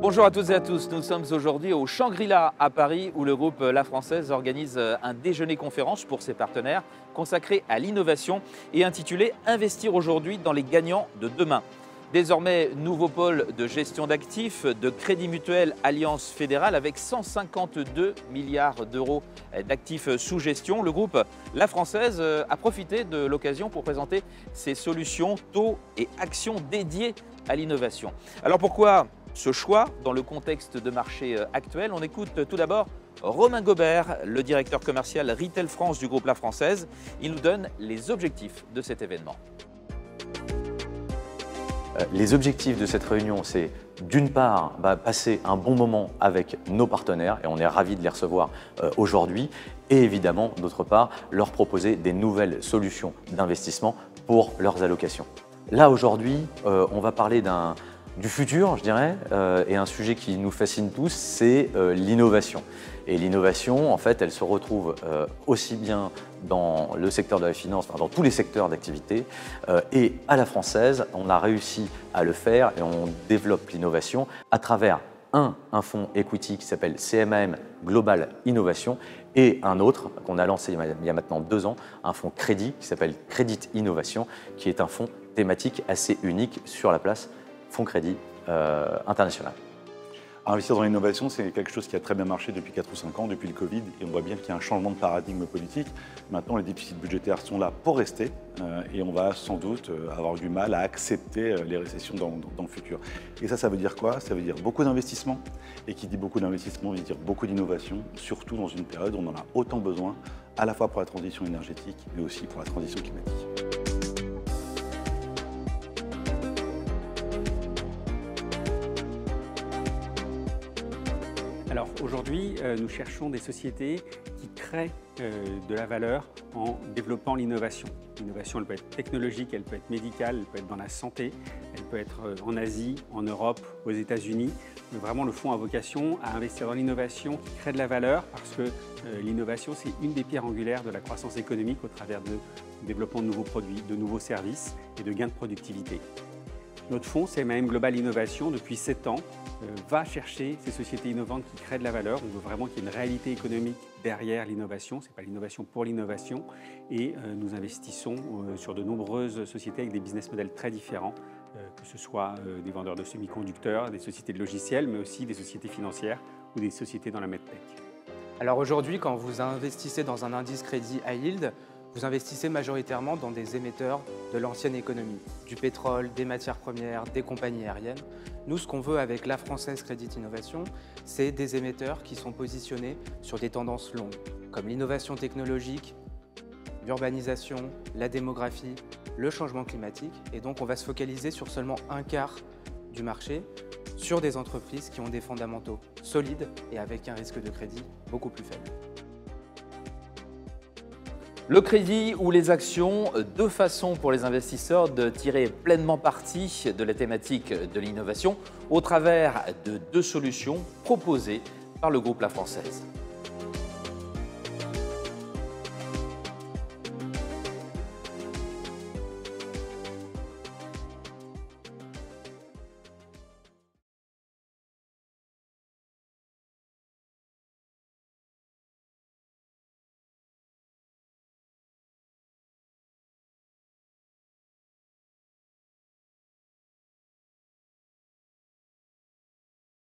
Bonjour à toutes et à tous, nous sommes aujourd'hui au Shangri-La à Paris où le groupe La Française organise un déjeuner-conférence pour ses partenaires consacré à l'innovation et intitulé « Investir aujourd'hui dans les gagnants de demain ». Désormais, nouveau pôle de gestion d'actifs, de Crédit Mutuel Alliance Fédérale avec 152 milliards d'euros d'actifs sous gestion. Le groupe La Française a profité de l'occasion pour présenter ses solutions, taux et actions dédiées à l'innovation. Alors pourquoi ce choix dans le contexte de marché actuel? On écoute tout d'abord Romain Gobert, le directeur commercial Retail France du groupe La Française. Il nous donne les objectifs de cet événement. Les objectifs de cette réunion, c'est d'une part passer un bon moment avec nos partenaires, et on est ravis de les recevoir aujourd'hui, et évidemment, d'autre part, leur proposer des nouvelles solutions d'investissement pour leurs allocations. Là, aujourd'hui, on va parler du futur, je dirais, et un sujet qui nous fascine tous, c'est l'innovation. Et l'innovation, en fait, elle se retrouve aussi bien dans le secteur de la finance, dans tous les secteurs d'activité. Et à La Française, on a réussi à le faire et on développe l'innovation à travers un fonds equity qui s'appelle CMAM Global Innovation et un autre qu'on a lancé il y a maintenant 2 ans, un fonds crédit qui s'appelle Crédit Innovation, qui est un fonds thématique assez unique sur la place fonds crédit international. Investir dans l'innovation, c'est quelque chose qui a très bien marché depuis 4 ou 5 ans, depuis le Covid, et on voit bien qu'il y a un changement de paradigme politique. Maintenant, les déficits budgétaires sont là pour rester, et on va sans doute avoir du mal à accepter les récessions dans le futur. Et ça veut dire quoi? Ça veut dire beaucoup d'investissement, et qui dit beaucoup d'investissement veut dire beaucoup d'innovation, surtout dans une période où on en a autant besoin, à la fois pour la transition énergétique, mais aussi pour la transition climatique. Alors aujourd'hui, nous cherchons des sociétés qui créent de la valeur en développant l'innovation. L'innovation, elle peut être technologique, elle peut être médicale, elle peut être dans la santé, elle peut être en Asie, en Europe, aux États-Unis. Mais vraiment, le fonds a vocation à investir dans l'innovation qui crée de la valeur parce que l'innovation, c'est une des pierres angulaires de la croissance économique au travers du développement de nouveaux produits, de nouveaux services et de gains de productivité. Notre fonds, CMAM Global Innovation, depuis 7 ans, va chercher ces sociétés innovantes qui créent de la valeur. On veut vraiment qu'il y ait une réalité économique derrière l'innovation. Ce n'est pas l'innovation pour l'innovation. Et nous investissons sur de nombreuses sociétés avec des business models très différents, que ce soit des vendeurs de semi-conducteurs, des sociétés de logiciels, mais aussi des sociétés financières ou des sociétés dans la medtech. Alors aujourd'hui, quand vous investissez dans un indice crédit high yield, vous investissez majoritairement dans des émetteurs de l'ancienne économie, du pétrole, des matières premières, des compagnies aériennes. Nous, ce qu'on veut avec La Française Crédit Innovation, c'est des émetteurs qui sont positionnés sur des tendances longues, comme l'innovation technologique, l'urbanisation, la démographie, le changement climatique. Et donc, on va se focaliser sur seulement un quart du marché, sur des entreprises qui ont des fondamentaux solides et avec un risque de crédit beaucoup plus faible. Le crédit ou les actions, 2 façons pour les investisseurs de tirer pleinement parti de la thématique de l'innovation au travers de 2 solutions proposées par le groupe La Française.